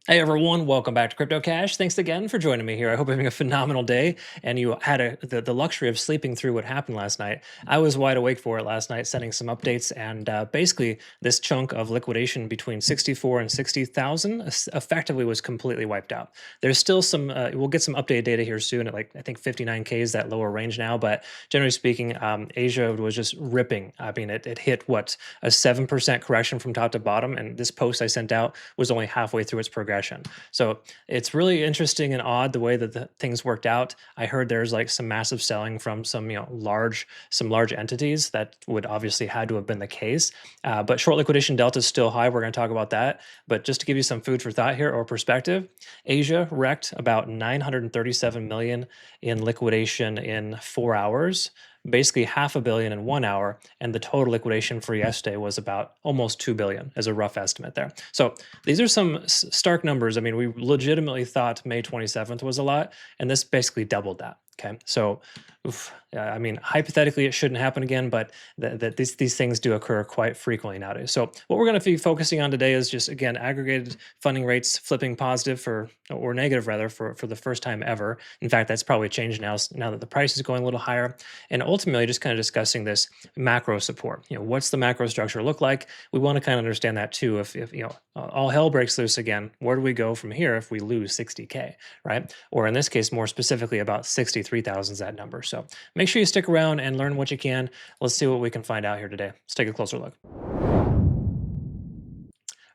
Hey everyone, welcome back to Crypto Cash. Thanks again for joining me here. I hope you're having a phenomenal day and you had the luxury of sleeping through what happened last night. I was wide awake for it last night, setting some updates, and basically this chunk of liquidation between 64 and 60,000 effectively was completely wiped out. There's still some, we'll get some updated data here soon at like, I think 59K is that lower range now, but generally speaking, Asia was just ripping. I mean, it hit what, a 7% correction from top to bottom, and this post I sent out was only halfway through its progression. So it's really interesting and odd the way that the things worked out. I heard there's like some massive selling from some large entities. That would obviously had to have been the case. But short liquidation delta is still high. We're going to talk about that. But just to give you some food for thought here or perspective, Asia wrecked about 937 million in liquidation in 4 hours, basically $500 million in 1 hour, and the total liquidation for yesterday was about almost 2 billion as a rough estimate there. So these are some stark numbers. I mean, we legitimately thought May 27th was a lot, and this basically doubled that. Okay, so I mean, hypothetically, it shouldn't happen again, but these things do occur quite frequently nowadays. So what we're going to be focusing on today is just, again, aggregated funding rates flipping positive or negative rather for the first time ever. In fact, that's probably changed now that the price is going a little higher. And ultimately, just kind of discussing this macro support. What's the macro structure look like? We want to kind of understand that too. If all hell breaks loose again, where do we go from here if we lose 60K, right? Or in this case, more specifically, about 63,000 is that number. So make sure you stick around and learn what you can. Let's see what we can find out here today. Let's take a closer look.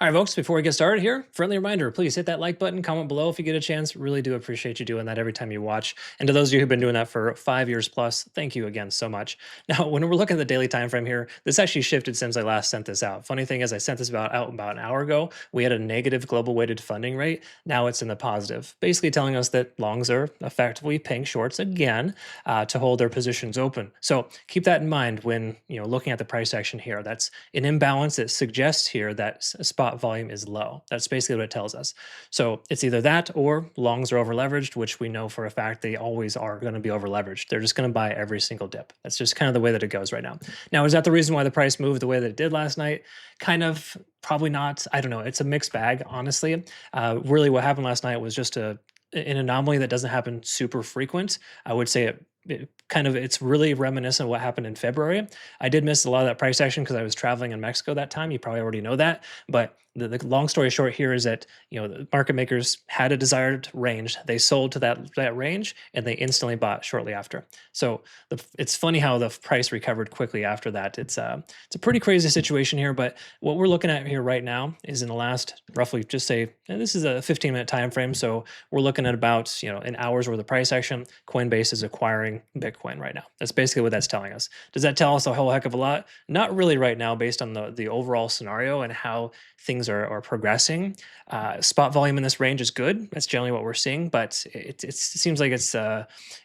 All right, folks, before we get started here, friendly reminder, please hit that like button, comment below if you get a chance. Really do appreciate you doing that every time you watch. And to those of you who've been doing that for 5 years plus, thank you again so much. Now, when we're looking at the daily time frame here, this actually shifted since I last sent this out. Funny thing is, I sent this out about an hour ago. We had a negative global weighted funding rate. Now it's in the positive, basically telling us that longs are effectively paying shorts again to hold their positions open. So keep that in mind when looking at the price action here. That's an imbalance that suggests here that spot volume is low. That's basically what it tells us. So it's either that or longs are over leveraged, which we know for a fact they always are going to be over leveraged. They're just going to buy every single dip. That's just kind of the way that it goes right now. Now, is that the reason why the price moved the way that it did last night? Kind of, probably not. I don't know. It's a mixed bag, honestly. Really, what happened last night was just an anomaly that doesn't happen super frequent. I would say it's really reminiscent of what happened in February. I did miss a lot of that price action because I was traveling in Mexico that time. You probably already know that, but the long story short here is that the market makers had a desired range. They sold to that range and they instantly bought shortly after. So it's funny how the price recovered quickly after that. It's a pretty crazy situation here. But what we're looking at here right now is in the last roughly, just say, and this is a 15-minute time frame. So we're looking at about an hour's worth of price action. Coinbase is acquiring Bitcoin right now. That's basically what that's telling us. Does that tell us a whole heck of a lot? Not really right now, based on the overall scenario and how things are progressing. Spot volume in this range is good. That's generally what we're seeing, but it seems like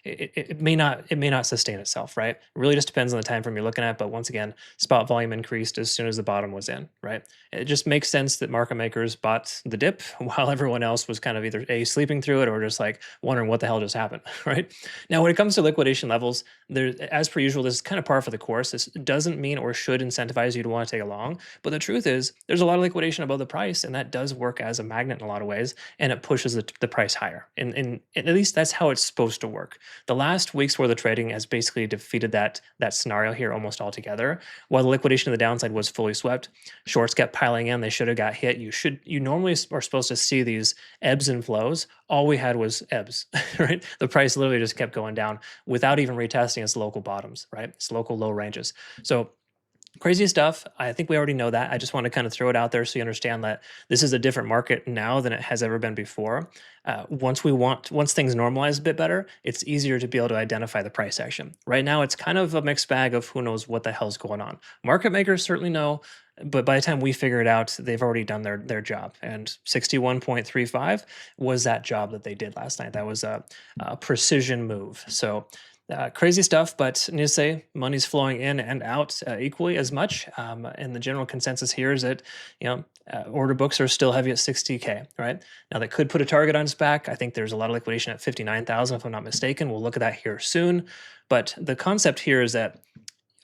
it may not sustain itself, right? It really just depends on the time frame you're looking at. But once again, spot volume increased as soon as the bottom was in, right? It just makes sense that market makers bought the dip while everyone else was kind of either sleeping through it or just like wondering what the hell just happened, right? Now, when it comes to liquidation levels, there, as per usual, this is kind of par for the course. This doesn't mean or should incentivize you to want to take a long, but the truth is there's a lot of liquidation above the price, and that does work as a magnet in a lot of ways, and it pushes the price higher. And at least that's how it's supposed to work. The last week's worth of trading has basically defeated that scenario here almost altogether. While the liquidation to the downside was fully swept, shorts kept piling in. They should have got hit. You normally are supposed to see these ebbs and flows. All we had was ebbs, right? The price literally just kept going down without even retesting its local bottoms, right? Its local low ranges. So crazy stuff. I think we already know that. I just want to kind of throw it out there so you understand that this is a different market now than it has ever been before. Once things normalize a bit better, it's easier to be able to identify the price action. Right now, it's kind of a mixed bag of who knows what the hell's going on. Market makers certainly know, but by the time we figure it out, they've already done their job. And 61.35 was that job that they did last night. That was a precision move. So crazy stuff, but need to say money's flowing in and out equally as much. And the general consensus here is that order books are still heavy at 60K, right? Now that could put a target on its back. I think there's a lot of liquidation at 59,000 if I'm not mistaken. We'll look at that here soon. But the concept here is that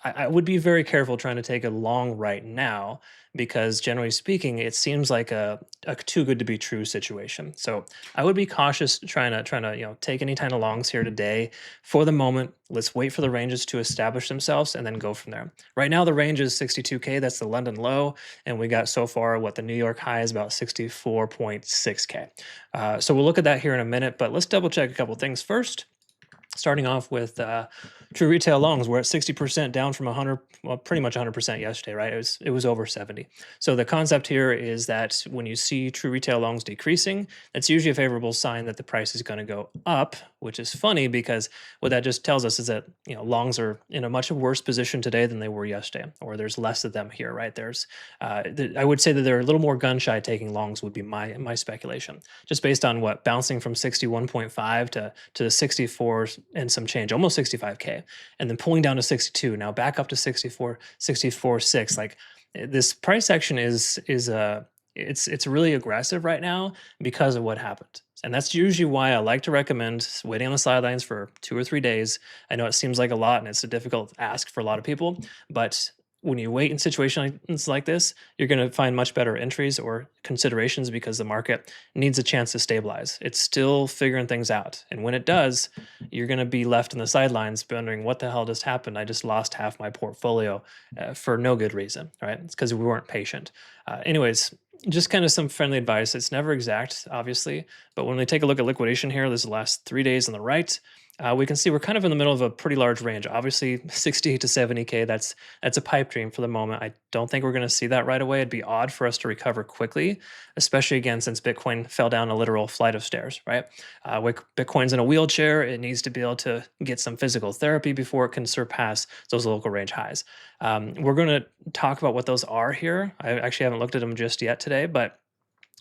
I would be very careful trying to take a long right now because generally speaking, it seems like a too good to be true situation. So I would be cautious trying to take any kind of longs here today. For the moment, let's wait for the ranges to establish themselves and then go from there. Right now, the range is 62K. That's the London low, and we got so far what the New York high is about 64.6K. So we'll look at that here in a minute, but let's double check a couple things first. Starting off with true retail longs, we're at 60% down from 100, well, pretty much 100% yesterday, right? It was over 70. So the concept here is that when you see true retail longs decreasing, that's usually a favorable sign that the price is going to go up, which is funny because what that just tells us is that longs are in a much worse position today than they were yesterday, or there's less of them here, right? I would say that they're a little more gun shy taking longs would be my speculation, just based on what bouncing from 61.5 to 64 and some change, almost 65K, and then pulling down to 62, now back up to 64, 64.6. Like this price action it's really aggressive right now because of what happened. And that's usually why I like to recommend waiting on the sidelines for 2 or 3 days. I know it seems like a lot and it's a difficult ask for a lot of people, but when you wait in situations like this, you're going to find much better entries or considerations because the market needs a chance to stabilize. It's still figuring things out. And when it does, you're going to be left in the sidelines wondering what the hell just happened. I just lost half my portfolio for no good reason, right? It's because we weren't patient. Anyways, just kind of some friendly advice. It's never exact, obviously, but when we take a look at liquidation here, this is the last 3 days on the right. We can see we're kind of in the middle of a pretty large range. Obviously, 68 to 70K, that's a pipe dream for the moment. I don't think we're going to see that right away. It'd be odd for us to recover quickly, especially again, since Bitcoin fell down a literal flight of stairs, right? Bitcoin's in a wheelchair. It needs to be able to get some physical therapy before it can surpass those local range highs. We're going to talk about what those are here. I actually haven't looked at them just yet today, but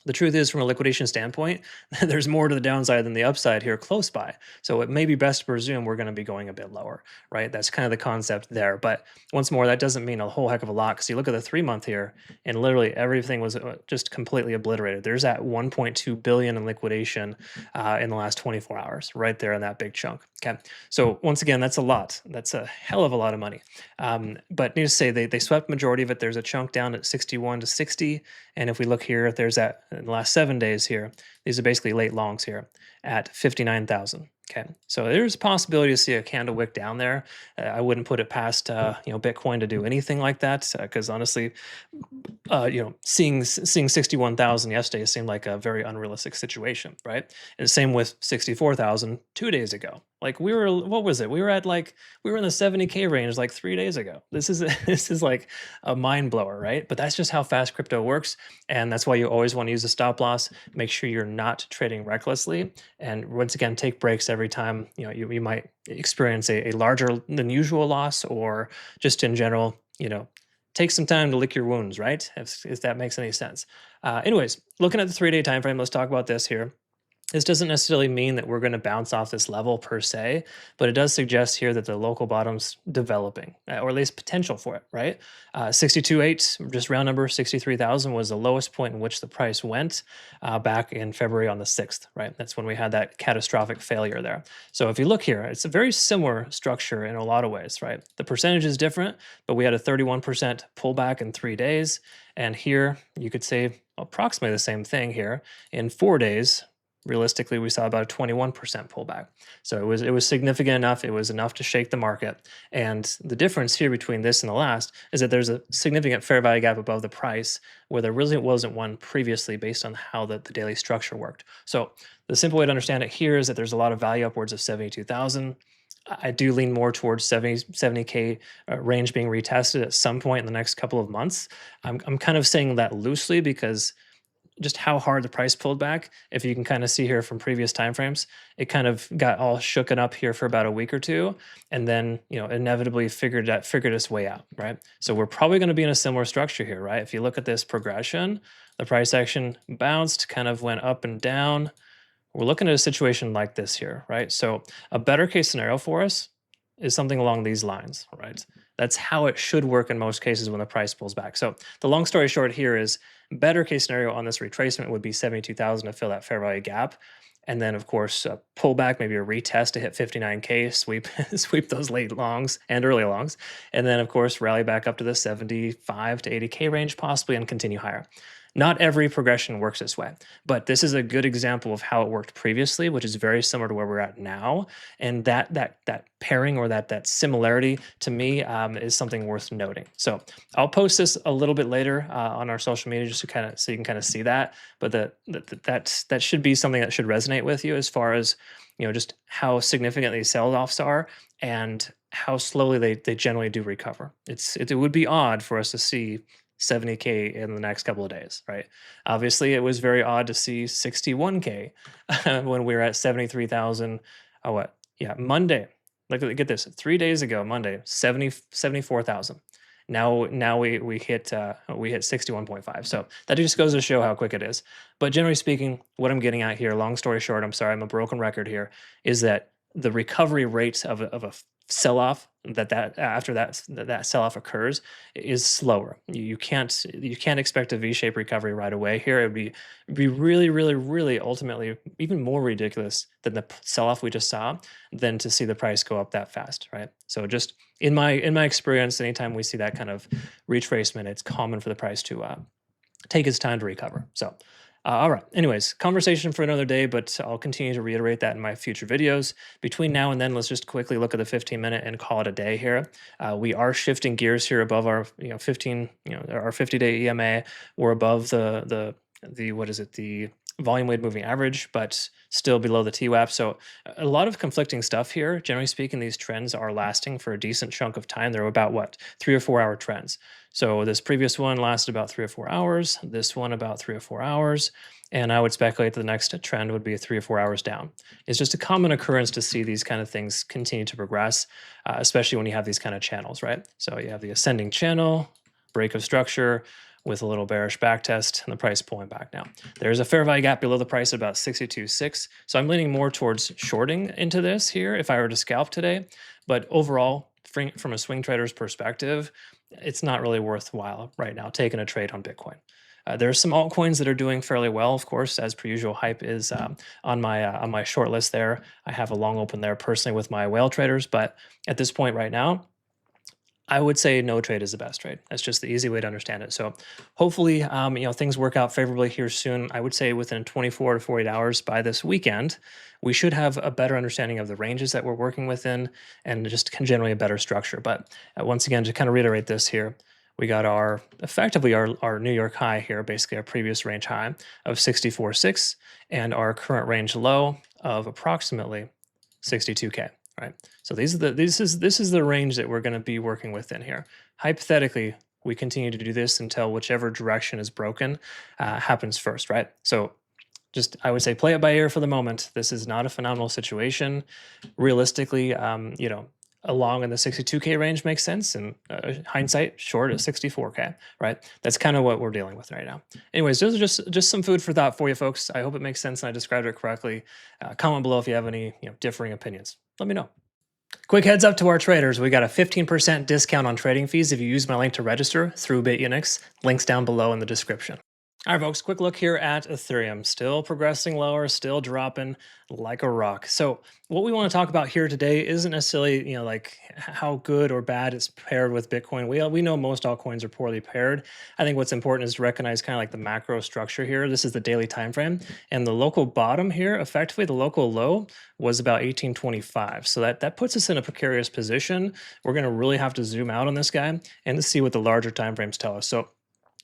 the truth is, from a liquidation standpoint, there's more to the downside than the upside here close by. So it may be best to presume we're going to be going a bit lower, right? That's kind of the concept there. But once more, that doesn't mean a whole heck of a lot because you look at the 3 month here and literally everything was just completely obliterated. There's that 1.2 billion in liquidation in the last 24 hours right there in that big chunk. Okay. So once again, that's a lot. That's a hell of a lot of money. But needless to say, they swept majority of it. There's a chunk down at 61 to 60. And if we look here, there's that in the last 7 days here. These are basically late longs here at 59,000. Okay, so there's a possibility to see a candle wick down there. I wouldn't put it past Bitcoin to do anything like that because honestly, seeing 61,000 yesterday seemed like a very unrealistic situation, right? And the same with 64,000 2 days ago. Like what was it? We were in the 70K range like 3 days ago. This is this is like a mind blower, right? But that's just how fast crypto works, and that's why you always want to use a stop loss. Make sure you're not trading recklessly, and once again, take breaks every time you might experience a larger than usual loss, or just in general, take some time to lick your wounds, right? If that makes any sense. Anyways, looking at the 3 day time frame, let's talk about this here. This doesn't necessarily mean that we're going to bounce off this level per se, but it does suggest here that the local bottom's developing, or at least potential for it, right? 62.8, just round number, 63,000 was the lowest point in which the price went back in February on the 6th, right? That's when we had that catastrophic failure there. So if you look here, it's a very similar structure in a lot of ways, right? The percentage is different, but we had a 31% pullback in 3 days. And here you could say approximately the same thing here in 4 days. Realistically, we saw about a 21% pullback. So it was significant enough. It was enough to shake the market. And the difference here between this and the last is that there's a significant fair value gap above the price where there really wasn't one previously based on how the daily structure worked. So the simple way to understand it here is that there's a lot of value upwards of 72,000. I do lean more towards 70K range being retested at some point in the next couple of months. I'm kind of saying that loosely because just how hard the price pulled back. If you can kind of see here from previous timeframes, it kind of got all shooken up here for about a week or two, and then inevitably figured its way out, right? So we're probably going to be in a similar structure here, right? If you look at this progression, the price action bounced, kind of went up and down. We're looking at a situation like this here, right? So a better case scenario for us is something along these lines, right? That's how it should work in most cases when the price pulls back. So the long story short here is better case scenario on this retracement would be 72,000 to fill that fair value gap. And then, of course, pull back, maybe a retest to hit 59K, sweep sweep those late longs and early longs, and then, of course, rally back up to the 75 to 80K range possibly and continue higher. Not every progression works this way, but this is a good example of how it worked previously, which is very similar to where we're at now. And that pairing or that similarity to me is something worth noting. So I'll post this a little bit later on our social media just to kind of so you can kind of see that. But that should be something that should resonate with you as far as just how significant these sell-offs are and how slowly they generally do recover. It would be odd for us to see 70K in the next couple of days, right? Obviously, it was very odd to see 61K when we were at 73,000. Oh, what? Yeah, Monday. Get this. 3 days ago, Monday, 74,000. Now we hit 61.5. So that just goes to show how quick it is. But generally speaking, what I'm getting at here, long story short, I'm sorry, I'm a broken record here, is that the recovery rate of a sell-off after that sell-off occurs is slower. You can't expect a V-shaped recovery right away here. It'd be really ultimately even more ridiculous than the sell-off we just saw than to see the price go up that fast, right? So just in my experience, anytime we see that kind of retracement, it's common for the price to take its time to recover. So all right. Anyways, conversation for another day, but I'll continue to reiterate that in my future videos. Between now and then, let's just quickly look at the 15-minute and call it a day here. We are shifting gears here above our our 50-day EMA. We're above the what is it, the volume weighted moving average, but still below the TWAP. So a lot of conflicting stuff here. Generally speaking, these trends are lasting for a decent chunk of time. They're about what, 3 or 4 hour trends. So this previous one lasted about 3 or 4 hours. This one about 3 or 4 hours. And I would speculate that the next trend would be 3 or 4 hours down. It's just a common occurrence to see these kind of things continue to progress, especially when you have these kind of channels, right? So you have the ascending channel, break of structure, with a little bearish backtest and the price pulling back now. There's a fair value gap below the price at about 62.6. So I'm leaning more towards shorting into this here if I were to scalp today. But overall, from a swing trader's perspective, it's not really worthwhile right now taking a trade on Bitcoin. There are some altcoins that are doing fairly well, of course, as per usual. Hype is on my short list there. I have a long open there personally with my whale traders, but at this point right now, I would say no trade is the best trade. That's just the easy way to understand it. So hopefully, things work out favorably here soon. I would say within 24 to 48 hours by this weekend, we should have a better understanding of the ranges that we're working within and just generally a better structure. But once again, to kind of reiterate this here, we got effectively our New York high here, basically our previous range high of 64.6 and our current range low of approximately 62K. Right. So this is the range that we're going to be working within here. Hypothetically, we continue to do this until whichever direction is broken happens first, right? So just I would say play it by ear for the moment. This is not a phenomenal situation. Realistically, along in the 62K range makes sense, and hindsight, short at 64K, right? That's kind of what we're dealing with right now. Anyways, those are just some food for thought for you folks. I hope it makes sense and I described it correctly. Comment below if you have any differing opinions. Let me know. Quick heads up to our traders. We got a 15% discount on trading fees if you use my link to register through Bitunix. Links down below in the description. All right, folks, quick look here at Ethereum. Still progressing lower, still dropping like a rock. So what we want to talk about here today isn't necessarily, like how good or bad it's paired with Bitcoin. We know most altcoins are poorly paired. I think what's important is to recognize kind of like the macro structure here. This is the daily time frame, and the local bottom here, effectively the local low was about 1825. So that puts us in a precarious position. We're going to really have to zoom out on this guy and to see what the larger time frames tell us. So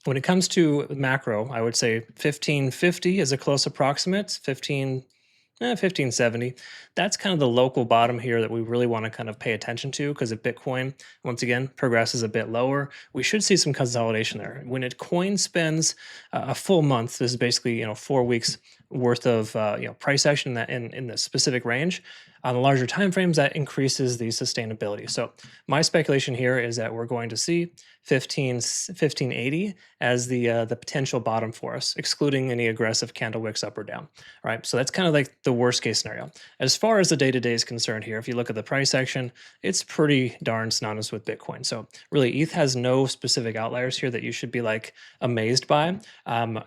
when it comes to macro, I would say 1550 is a close approximate, 1570. That's kind of the local bottom here that we really want to kind of pay attention to, because if Bitcoin, once again, progresses a bit lower, we should see some consolidation there. When a coin spends a full month, this is basically 4 weeks worth of price action in the specific range, On the larger time frames, that increases the sustainability. So my speculation here is that we're going to see 1580 as the potential bottom for us, excluding any aggressive candle wicks up or down. All right, so that's kind of like the worst case scenario. As far as the day-to-day is concerned here, if you look at the price action, it's pretty darn synonymous with Bitcoin. So really, ETH has no specific outliers here that you should be like amazed by.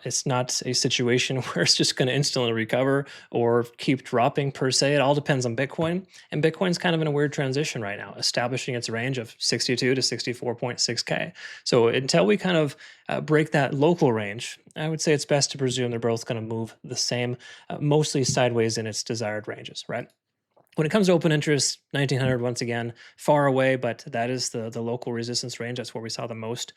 It's not a situation where it's just going to instantly recover or keep dropping per se. It all depends on Bitcoin, and Bitcoin's kind of in a weird transition right now, establishing its range of 62 to 64.6K. So until we kind of break that local range, I would say it's best to presume they're both going to move the same, mostly sideways in its desired ranges, right? When it comes to open interest, 1900 once again far away, but that is the local resistance range. That's where we saw the most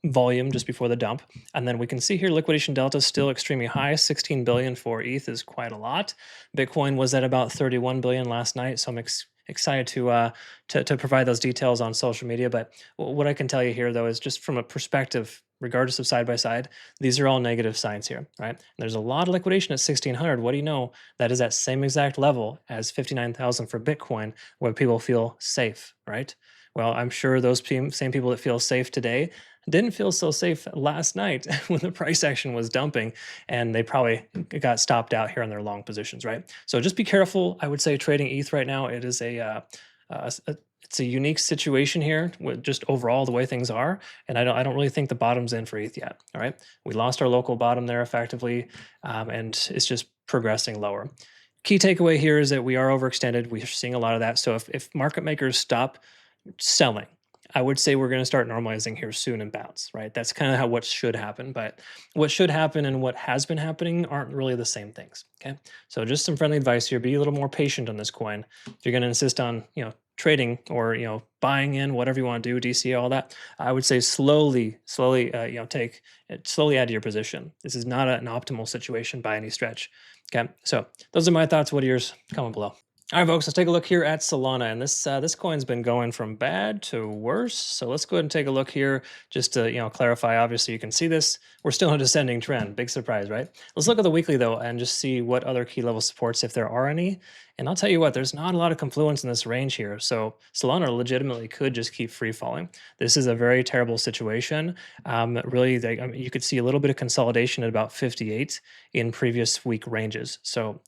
volume just before the dump. And then we can see here liquidation delta is still extremely high. 16 billion for ETH is quite a lot. Bitcoin was at about 31 billion last night, so I'm excited to provide those details on social media. But what I can tell you here, though, is just from a perspective, regardless of side by side, these are all negative signs here, right? There's a lot of liquidation at 1600. What do you know? That is that same exact level as 59,000 for Bitcoin, where people feel safe, right? Well, I'm sure those same people that feel safe today didn't feel so safe last night when the price action was dumping, and they probably got stopped out here in their long positions, right? So just be careful. I would say trading ETH right now, it is it's a unique situation here with just overall the way things are, and I don't really think the bottom's in for ETH yet. All right, we lost our local bottom there effectively, and it's just progressing lower. Key takeaway here is that we are overextended. We're seeing a lot of that. So if market makers stop selling, I would say we're going to start normalizing here soon and bounce, right? That's kind of how what should happen, but what should happen and what has been happening aren't really the same things, okay? So just some friendly advice here, be a little more patient on this coin. If you're going to insist on, trading or, buying in, whatever you want to do, DC, all that, I would say slowly, slowly add to your position. This is not an optimal situation by any stretch, okay? So those are my thoughts. What are yours? Comment below. All right, folks, let's take a look here at Solana, and this coin's been going from bad to worse. So let's go ahead and take a look here just to clarify. Obviously, you can see this. We're still in a descending trend. Big surprise, right? Let's look at the weekly though and just see what other key level supports, if there are any. And I'll tell you what, there's not a lot of confluence in this range here. So Solana legitimately could just keep free falling. This is a very terrible situation. Really, you could see a little bit of consolidation at about 58 in previous week ranges. So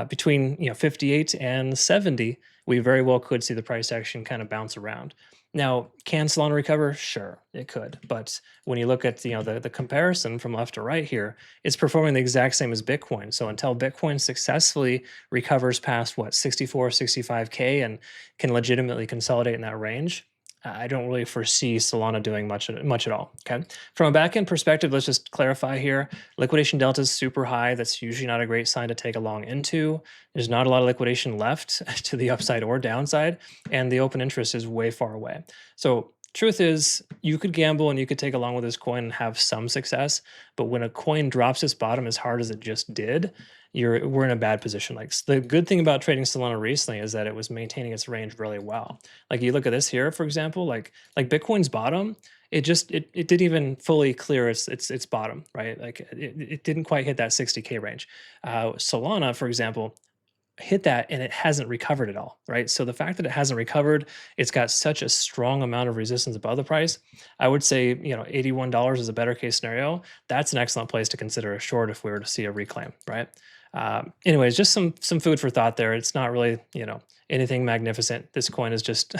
between 58 and 70, we very well could see the price action kind of bounce around. Now, can Solana recover? Sure, it could. But when you look at the comparison from left to right here, it's performing the exact same as Bitcoin. So until Bitcoin successfully recovers past what 64, 65K and can legitimately consolidate in that range, I don't really foresee Solana doing much at all, okay? From a back-end perspective, let's just clarify here. Liquidation delta is super high. That's usually not a great sign to take a long into. There's not a lot of liquidation left to the upside or downside, and the open interest is way far away. So truth is, you could gamble and you could take along with this coin and have some success, but when a coin drops its bottom as hard as it just did, we're in a bad position. Like the good thing about trading Solana recently is that it was maintaining its range really well. Like you look at this here, for example, like Bitcoin's bottom, it didn't even fully clear its bottom, right? Like it didn't quite hit that 60K range. Solana, for example, hit that and it hasn't recovered at all, right? So the fact that it hasn't recovered, it's got such a strong amount of resistance above the price. I would say, $81 is a better case scenario. That's an excellent place to consider a short if we were to see a reclaim, right? Anyways, just some food for thought there. It's not really, anything magnificent. This coin is just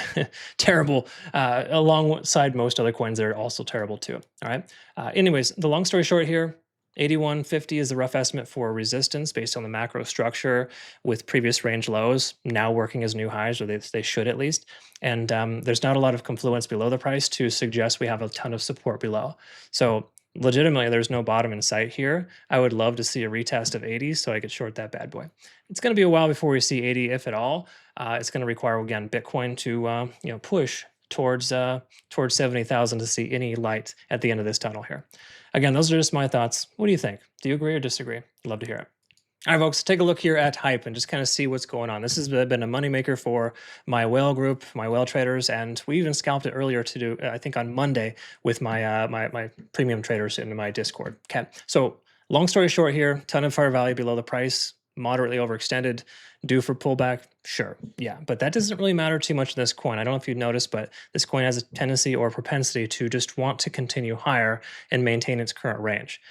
terrible, alongside most other coins that are also terrible too, all right? Anyways, the long story short here, 8150 is the rough estimate for resistance based on the macro structure, with previous range lows now working as new highs, or they should at least. And there's not a lot of confluence below the price to suggest we have a ton of support below. So legitimately, there's no bottom in sight here. I would love to see a retest of 80 so I could short that bad boy. It's going to be a while before we see 80, if at all. It's going to require, again, Bitcoin to push towards 70,000 to see any light at the end of this tunnel here. Again, those are just my thoughts. What do you think? Do you agree or disagree? I'd love to hear it. All right, folks, take a look here at Hype and just kind of see what's going on. This has been a moneymaker for my whale group, my whale traders, and we even scalped it earlier to do, I think on Monday, with my my premium traders in my Discord. Okay, so long story short here, ton of fair value below the price. moderately overextended, due for pullback, sure, yeah, but that doesn't really matter too much in this coin. I don't know if you've noticed, but this coin has a tendency or propensity to just want to continue higher and maintain its current range.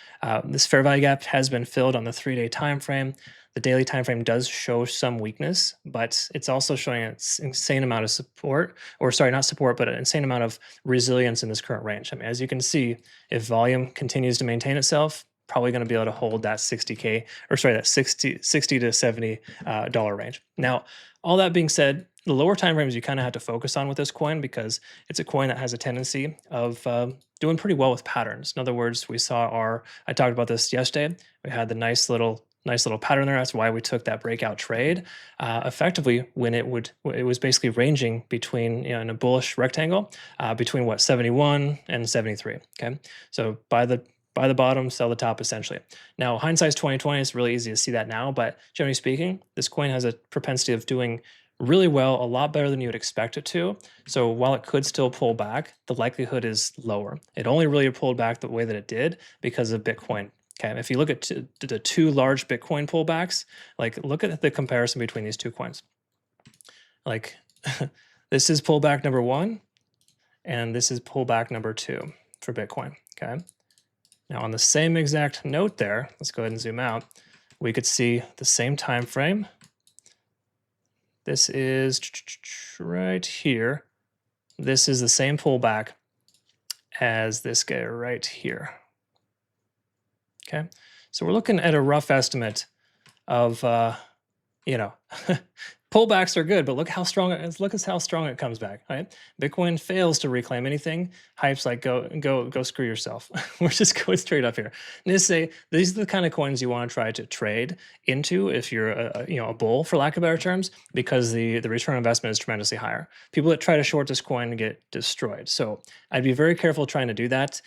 This fair value gap has been filled on the 3-day time frame. The daily time frame does show some weakness, but it's also showing an insane amount of support, or sorry, not support, but an insane amount of resilience in this current range. I mean, as you can see, if volume continues to maintain itself, probably going to be able to hold that 60K, or sorry, that 60 to $70 range. Now, all that being said, the lower time frames you kind of have to focus on with this coin because it's a coin that has a tendency of doing pretty well with patterns. In other words, we saw I talked about this yesterday. We had the nice little pattern there. That's why we took that breakout trade. Effectively, when it was basically ranging between, in a bullish rectangle, between what, 71 and 73. Okay, so buy the bottom, sell the top, essentially. Now, hindsight's 2020. It's really easy to see that now, but generally speaking, this coin has a propensity of doing really well, a lot better than you would expect it to. So while it could still pull back, the likelihood is lower. It only really pulled back the way that it did because of Bitcoin. Okay, if you look at the two large Bitcoin pullbacks, like look at the comparison between these two coins. Like this is pullback number 1, and this is pullback number 2 for Bitcoin. Okay. Now on the same exact note there, let's go ahead and zoom out. We could see the same time frame. This is right here. This is the same pullback as this guy right here. Okay, so we're looking at a rough estimate of, pullbacks are good, but look how strong it is. Look at how strong it comes back. Right? Bitcoin fails to reclaim anything. Hype's like go screw yourself. We're just going straight up here. And just say these are the kind of coins you want to try to trade into if you're a bull, for lack of better terms, because the return on investment is tremendously higher. People that try to short this coin get destroyed. So I'd be very careful trying to do that.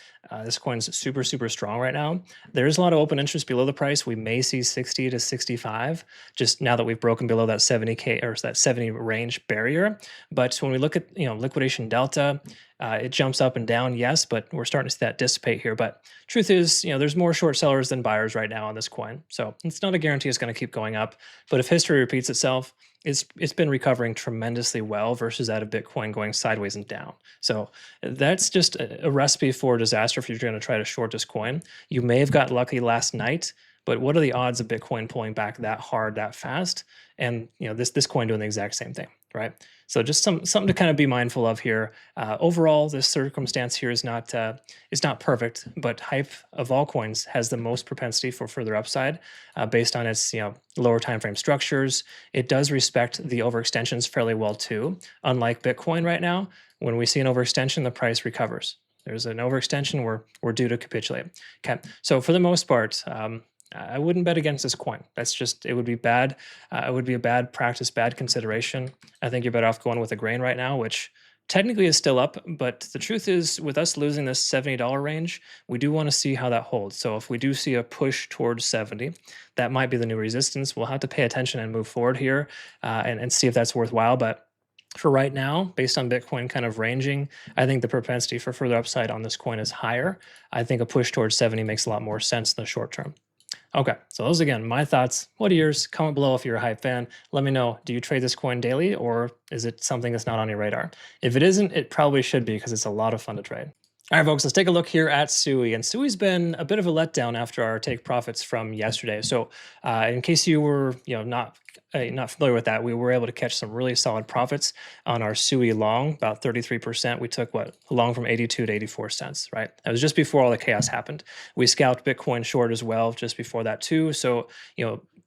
This coin's super, super strong right now. There's a lot of open interest below the price. We may see 60 to 65 just now that we've broken below that 70K or that 70 range barrier. But when we look at liquidation delta, it jumps up and down, yes, but we're starting to see that dissipate here. But truth is, there's more short sellers than buyers right now on this coin. So it's not a guarantee it's going to keep going up. But if history repeats itself, it's been recovering tremendously well versus that of Bitcoin going sideways and down. So that's just a recipe for disaster if you're going to try to short this coin. You may have got lucky last night, but what are the odds of Bitcoin pulling back that hard, that fast? And this coin doing the exact same thing, right? So just something to kind of be mindful of here. Overall, this circumstance here is not perfect, but hype of all coins has the most propensity for further upside based on its lower time frame structures. It does respect the overextensions fairly well too. Unlike Bitcoin right now, when we see an overextension, the price recovers. There's an overextension, we're due to capitulate. Okay, so for the most part, I wouldn't bet against this coin. It would be bad. It would be a bad practice, bad consideration. I think you're better off going with a grain right now, which technically is still up. But the truth is, with us losing this $70 range, we do want to see how that holds. So if we do see a push towards 70, that might be the new resistance. We'll have to pay attention and move forward here and see if that's worthwhile. But for right now, based on Bitcoin kind of ranging, I think the propensity for further upside on this coin is higher. I think a push towards 70 makes a lot more sense in the short term. Okay, so those again, my thoughts. What are yours? Comment below if you're a hype fan. Let me know, do you trade this coin daily or is it something that's not on your radar? If it isn't, it probably should be because it's a lot of fun to trade. All right, folks, let's take a look here at SUI. And SUI's been a bit of a letdown after our take profits from yesterday. So in case you were not familiar with that, we were able to catch some really solid profits on our SUI long, about 33%. We took long from 82 to 84 cents, right? That was just before all the chaos happened. We scalped Bitcoin short as well just before that too. So,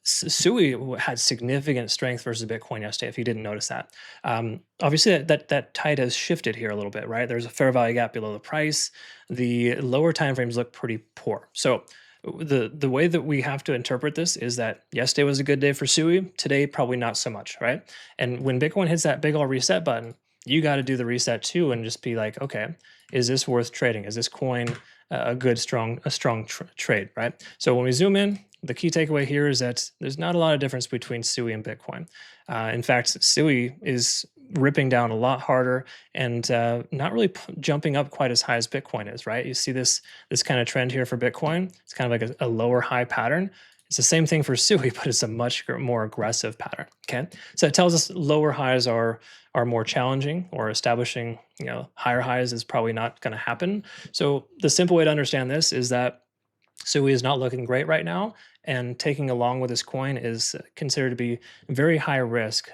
SUI had significant strength versus Bitcoin yesterday, if you didn't notice that. Obviously, that tide has shifted here a little bit, right? There's a fair value gap below the price. The lower timeframes look pretty poor. So the way that we have to interpret this is that yesterday was a good day for SUI, today probably not so much, right? And when Bitcoin hits that big old reset button, you got to do the reset too and just be like, okay, is this worth trading? Is this coin a strong trade, right? So when we zoom in, the key takeaway here is that there's not a lot of difference between SUI and Bitcoin. In fact, SUI is ripping down a lot harder and not really jumping up quite as high as Bitcoin is, right? You see this kind of trend here for Bitcoin. It's kind of like a lower high pattern. It's the same thing for SUI, but it's a much more aggressive pattern. Okay, so it tells us lower highs are more challenging, or establishing higher highs is probably not going to happen. So the simple way to understand this is that SUI is not looking great right now, and taking along with this coin is considered to be very high risk,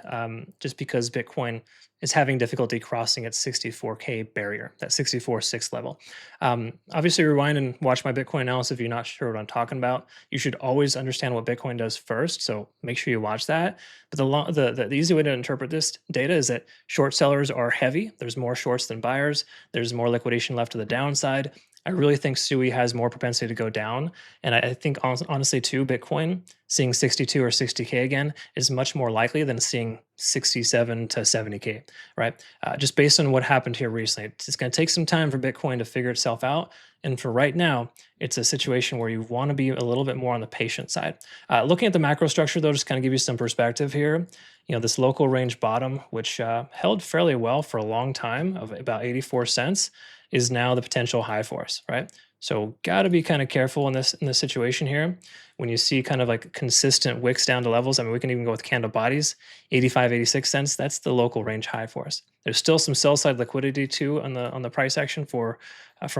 just because Bitcoin is having difficulty crossing its 64K barrier, that 64.6 level. Obviously, rewind and watch my Bitcoin analysis if you're not sure what I'm talking about. You should always understand what Bitcoin does first, so make sure you watch that. But the easy way to interpret this data is that short sellers are heavy. There's more shorts than buyers. There's more liquidation left to the downside. I really think SUI has more propensity to go down. And I think honestly too, Bitcoin seeing 62 or 60K again is much more likely than seeing 67 to 70K, right? Just based on what happened here recently. It's going to take some time for Bitcoin to figure itself out. And for right now, it's a situation where you want to be a little bit more on the patient side. Looking at the macro structure though, just kind of give you some perspective here. This local range bottom, which held fairly well for a long time of about 84 cents, is now the potential high for us, right? So got to be kind of careful in this situation here. When you see kind of like consistent wicks down to levels, I mean, we can even go with candle bodies, 85, 86 cents. That's the local range high for us. There's still some sell side liquidity too on the price action from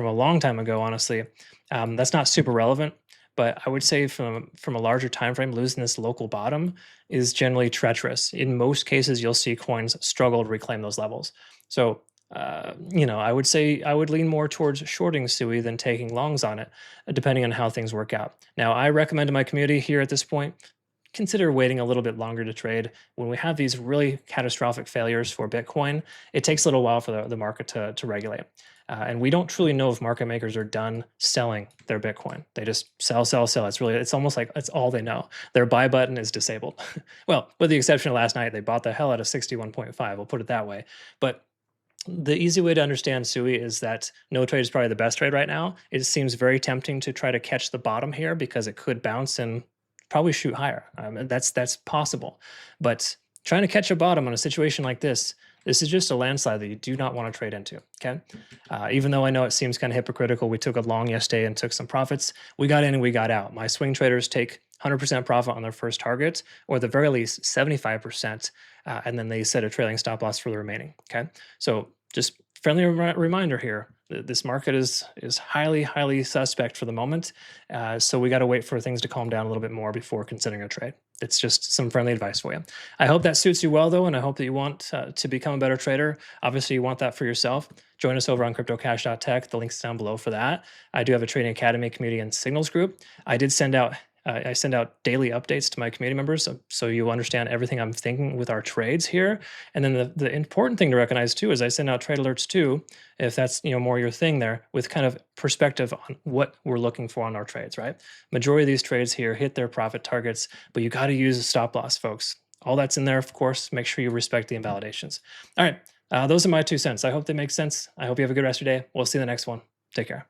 a long time ago. Honestly, that's not super relevant. But I would say from a larger time frame, losing this local bottom is generally treacherous. In most cases, you'll see coins struggle to reclaim those levels. So I would say I would lean more towards shorting SUI than taking longs on it, depending on how things work out. Now, I recommend to my community here at this point, consider waiting a little bit longer to trade. When we have these really catastrophic failures for Bitcoin, it takes a little while for the market to regulate. And we don't truly know if market makers are done selling their Bitcoin. They just sell, sell, sell. It's almost like that's all they know. Their buy button is disabled. Well, with the exception of last night, they bought the hell out of 61.5. We'll put it that way. But the easy way to understand SUI is that no trade is probably the best trade right now. It seems very tempting to try to catch the bottom here because it could bounce and probably shoot higher. That's possible. But trying to catch a bottom on a situation like this is just a landslide that you do not want to trade into, okay? Even though I know it seems kind of hypocritical, we took a long yesterday and took some profits. We got in and we got out. My swing traders take 100% profit on their first target, or at the very least 75%, and then they set a trailing stop loss for the remaining, okay? So just friendly reminder here, this market is highly, highly suspect for the moment. So we got to wait for things to calm down a little bit more before considering a trade. It's just some friendly advice for you. I hope that suits you well, though, and I hope that you want to become a better trader. Obviously, you want that for yourself. Join us over on cryptocash.tech. The link's down below for that. I do have a trading academy, community, and signals group. I send out daily updates to my community members, so you understand everything I'm thinking with our trades here. And then the important thing to recognize too is I send out trade alerts too, if that's more your thing there, with kind of perspective on what we're looking for on our trades, right? Majority of these trades here hit their profit targets, but you got to use a stop loss, folks. All that's in there, of course. Make sure you respect the invalidations. All right, those are my 2 cents. I hope they make sense. I hope you have a good rest of your day. We'll see you in the next one. Take care.